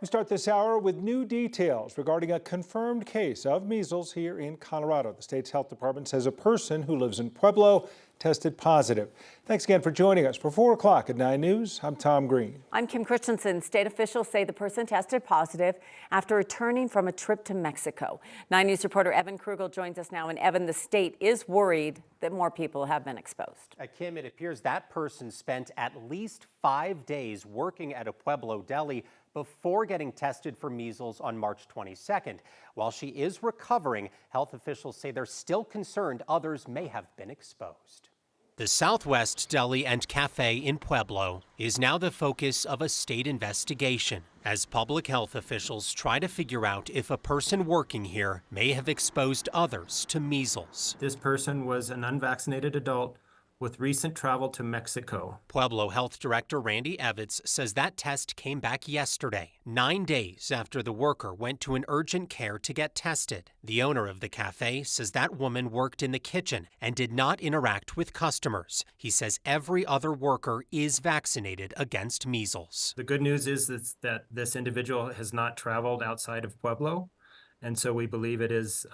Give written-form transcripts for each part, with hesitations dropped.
We start this hour with new details regarding a confirmed case of measles here in Colorado. The state's health department says a person who lives in Pueblo tested positive. Thanks again for joining us for 4 o'clock at 9 News. I'm Tom Green. I'm Kim Christensen. State officials say the person tested positive after returning from a trip to Mexico. 9 News reporter Evan Krugel joins us now. And Evan, the state is worried that more people have been exposed. Kim, it appears that person spent at least 5 days working at a Pueblo deli before getting tested for measles on March 22nd. While she is recovering, health officials say they're still concerned others may have been exposed. The Southwest Deli and Cafe in Pueblo is now the focus of a state investigation as public health officials try to figure out if a person working here may have exposed others to measles. This person was an unvaccinated adult with recent travel to Mexico. Pueblo Health Director Randy Evitz says that test came back yesterday, 9 days after the worker went to an urgent care to get tested. The owner of the cafe says that woman worked in the kitchen and did not interact with customers. He says every other worker is vaccinated against measles. The good news is that this individual has not traveled outside of Pueblo. And so we believe it is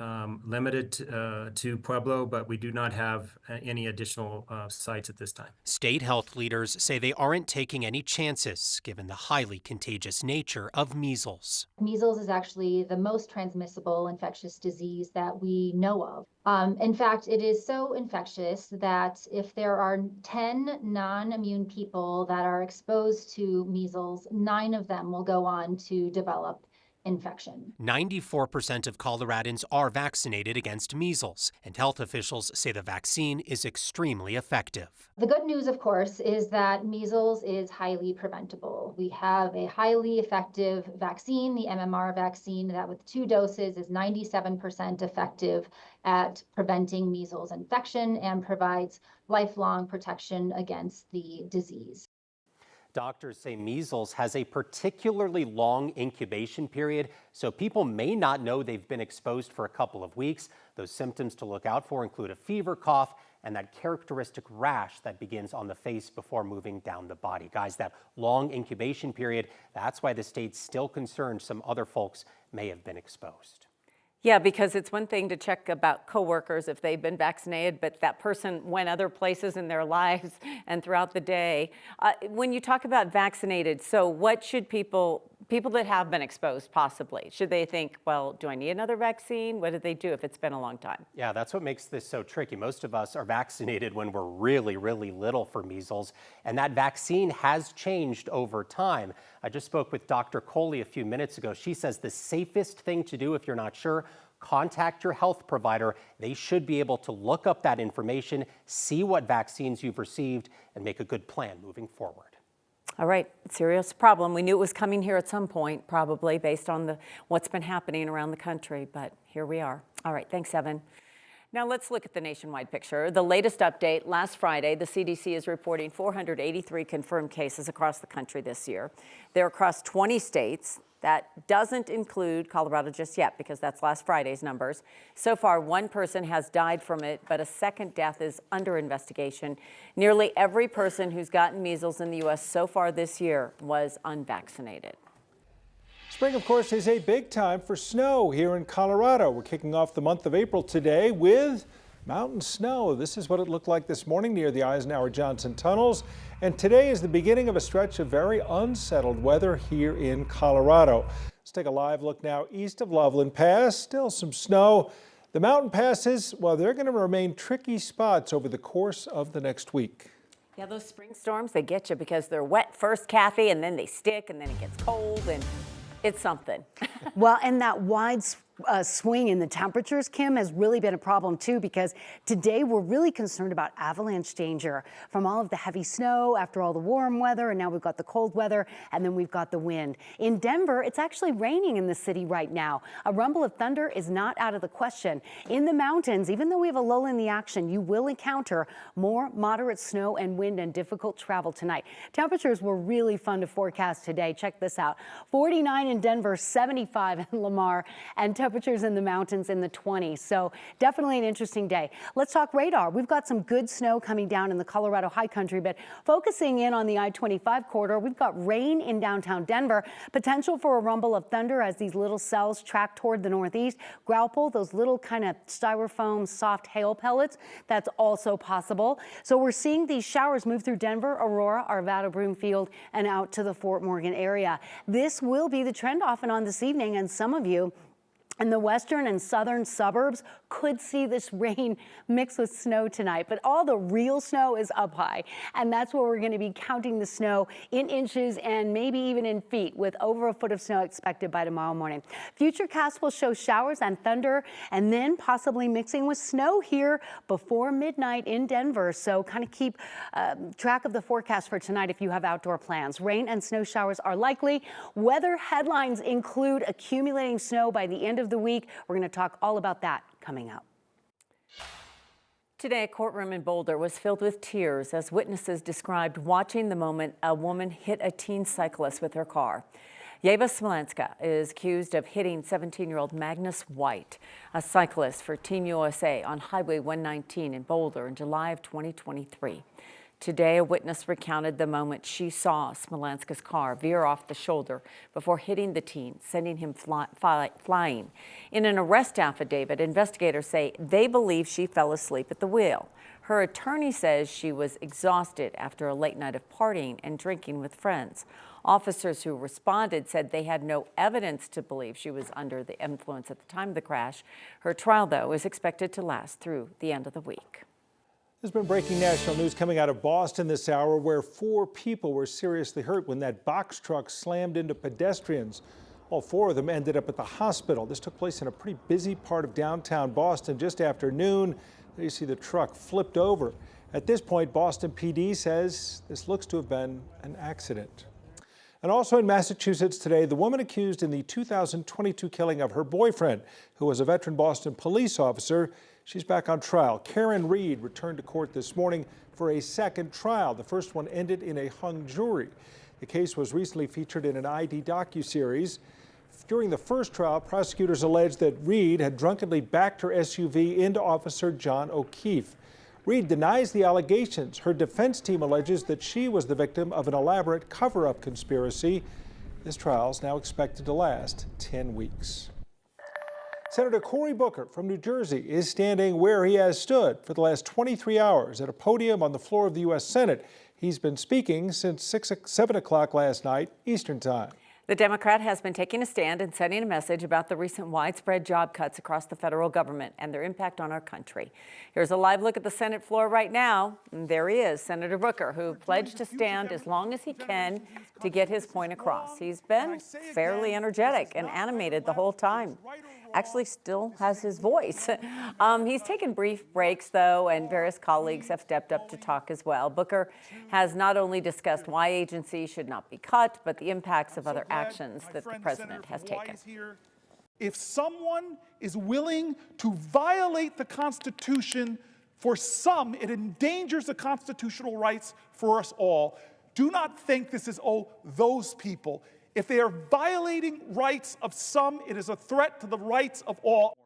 limited to Pueblo, but we do not have any additional sites at this time. State health leaders say they aren't taking any chances given the highly contagious nature of measles. Measles is actually the most transmissible infectious disease that we know of. In fact, it is so infectious that if there are 10 non-immune people that are exposed to measles, 9 of them will go on to develop infection. 94% of Coloradans are vaccinated against measles, and health officials say the vaccine is extremely effective. The good news, of course, is that measles is highly preventable. We have a highly effective vaccine, the MMR vaccine, that with 2 doses is 97% effective at preventing measles infection and provides lifelong protection against the disease. Doctors say measles has a particularly long incubation period, so people may not know they've been exposed for a couple of weeks. Those symptoms to look out for include a fever, cough, and that characteristic rash that begins on the face before moving down the body. Guys, that long incubation period, that's why the state's still concerned some other folks may have been exposed. Yeah, because it's one thing to check about coworkers if they've been vaccinated, but that person went other places in their lives and throughout the day. When you talk about vaccinated, so what should people that have been exposed possibly, should they think, well, do I need another vaccine? What do they do if it's been a long time? Yeah, that's what makes this so tricky. Most of us are vaccinated when we're really, really little for measles, and that vaccine has changed over time. I just spoke with Dr. Coley a few minutes ago. She says the safest thing to do if you're not sure, contact your health provider. They should be able to look up that information, see what vaccines you've received, and make a good plan moving forward. All right, serious problem. We knew it was coming here at some point, probably based on what's been happening around the country, but here we are. All right, thanks, Evan. Now let's look at the nationwide picture. The latest update, last Friday, the CDC is reporting 483 confirmed cases across the country this year. They're across 20 states. That doesn't include Colorado just yet because that's last Friday's numbers. So far, 1 person has died from it, but a second death is under investigation. Nearly every person who's gotten measles in the U.S. so far this year was unvaccinated. Spring, of course, is a big time for snow here in Colorado. We're kicking off the month of April today with mountain snow. This is what it looked like this morning near the Eisenhower-Johnson tunnels. And today is the beginning of a stretch of very unsettled weather here in Colorado. Let's take a live look now east of Loveland Pass. Still some snow. The mountain passes, well, they're going to remain tricky spots over the course of the next week. Yeah, those spring storms, they get you because they're wet first, Kathy, and then they stick, and then it gets cold, and it's something. Well, and that wide swing in the temperatures, Kim, has really been a problem too, because today we're really concerned about avalanche danger from all of the heavy snow after all the warm weather, and now we've got the cold weather, and then we've got the wind. In Denver, it's actually raining in the city right now. A rumble of thunder is not out of the question. In the mountains, even though we have a lull in the action, you will encounter more moderate snow and wind and difficult travel tonight. Temperatures were really fun to forecast today. Check this out. 49 in Denver, 75 in Lamar, and temperatures in the mountains in the 20s. So definitely an interesting day. Let's talk radar. We've got some good snow coming down in the Colorado high country, but focusing in on the I-25 corridor, we've got rain in downtown Denver, potential for a rumble of thunder as these little cells track toward the northeast. Graupel, those little kind of styrofoam soft hail pellets, that's also possible. So we're seeing these showers move through Denver, Aurora, Arvada, Broomfield, and out to the Fort Morgan area. This will be the trend off and on this evening, and some of you in the western and southern suburbs could see this rain mixed with snow tonight, but all the real snow is up high, and that's where we're going to be counting the snow in inches and maybe even in feet, with over a foot of snow expected by tomorrow morning. Futurecast will show showers and thunder, and then possibly mixing with snow here before midnight in Denver. So kind of keep track of the forecast for tonight if you have outdoor plans. Rain and snow showers are likely. Weather headlines include accumulating snow by the end of the week. We're going to talk all about that coming up. Today, a courtroom in Boulder was filled with tears as witnesses described watching the moment a woman hit a teen cyclist with her car. Yeva Smolenska is accused of hitting 17-year-old Magnus White, a cyclist for Team USA, on Highway 119 in Boulder in July of 2023. Today, a witness recounted the moment she saw Smolenska's car veer off the shoulder before hitting the teen, sending him flying. In an arrest affidavit, investigators say they believe she fell asleep at the wheel. Her attorney says she was exhausted after a late night of partying and drinking with friends. Officers who responded said they had no evidence to believe she was under the influence at the time of the crash. Her trial, though, is expected to last through the end of the week. There's been breaking national news coming out of Boston this hour, where 4 people were seriously hurt when that box truck slammed into pedestrians. All 4 of them ended up at the hospital. This took place in a pretty busy part of downtown Boston just after noon. There you see the truck flipped over. At this point, Boston PD says this looks to have been an accident. And also in Massachusetts today, the woman accused in the 2022 killing of her boyfriend, who was a veteran Boston police officer, she's back on trial. Karen Reed returned to court this morning for a second trial. The first one ended in a hung jury. The case was recently featured in an ID docuseries. During the first trial, prosecutors alleged that Reed had drunkenly backed her SUV into Officer John O'Keefe. Reed denies the allegations. Her defense team alleges that she was the victim of an elaborate cover-up conspiracy. This trial is now expected to last 10 weeks. Senator Cory Booker from New Jersey is standing where he has stood for the last 23 hours at a podium on the floor of the U.S. Senate. He's been speaking since 7 o'clock last night, Eastern Time. The Democrat has been taking a stand and sending a message about the recent widespread job cuts across the federal government and their impact on our country. Here's a live look at the Senate floor right now. And there he is, Senator Booker, who pledged to stand as long as he can to get his point across. He's been fairly energetic and animated the whole time. Actually still has his voice. He's taken brief breaks, though, and various colleagues have stepped up to talk as well. Booker has not only discussed why agencies should not be cut, but the impacts of other actions that the president has taken. If someone is willing to violate the Constitution, for some, it endangers the constitutional rights for us all. Do not think this is, those people. If they are violating rights of some, it is a threat to the rights of all.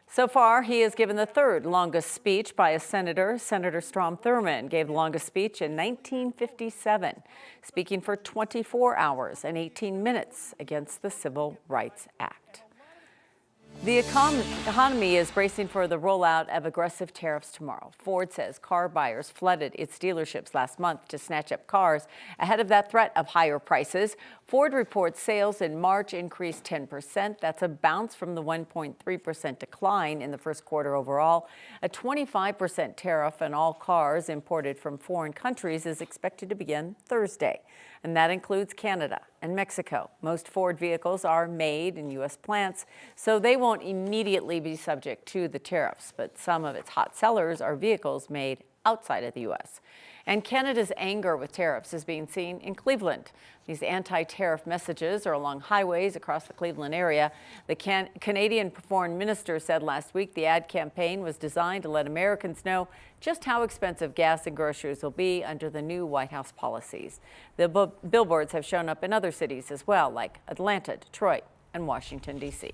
So far, he has given the third longest speech by a senator. Senator Strom Thurmond gave the longest speech in 1957, speaking for 24 hours and 18 minutes against the Civil Rights Act. The economy is bracing for the rollout of aggressive tariffs tomorrow. Ford says car buyers flooded its dealerships last month to snatch up cars ahead of that threat of higher prices. Ford reports sales in March increased 10%. That's a bounce from the 1.3% decline in the first quarter overall. A 25% tariff on all cars imported from foreign countries is expected to begin Thursday, and that includes Canada and Mexico. Most Ford vehicles are made in U.S. plants, so they won't immediately be subject to the tariffs, but some of its hot sellers are vehicles made outside of the U.S. And Canada's anger with tariffs is being seen in Cleveland. These anti-tariff messages are along highways across the Cleveland area. The Canadian foreign minister said last week the ad campaign was designed to let Americans know just how expensive gas and groceries will be under the new White House policies. The billboards have shown up in other cities as well, like Atlanta, Detroit, and Washington, D.C.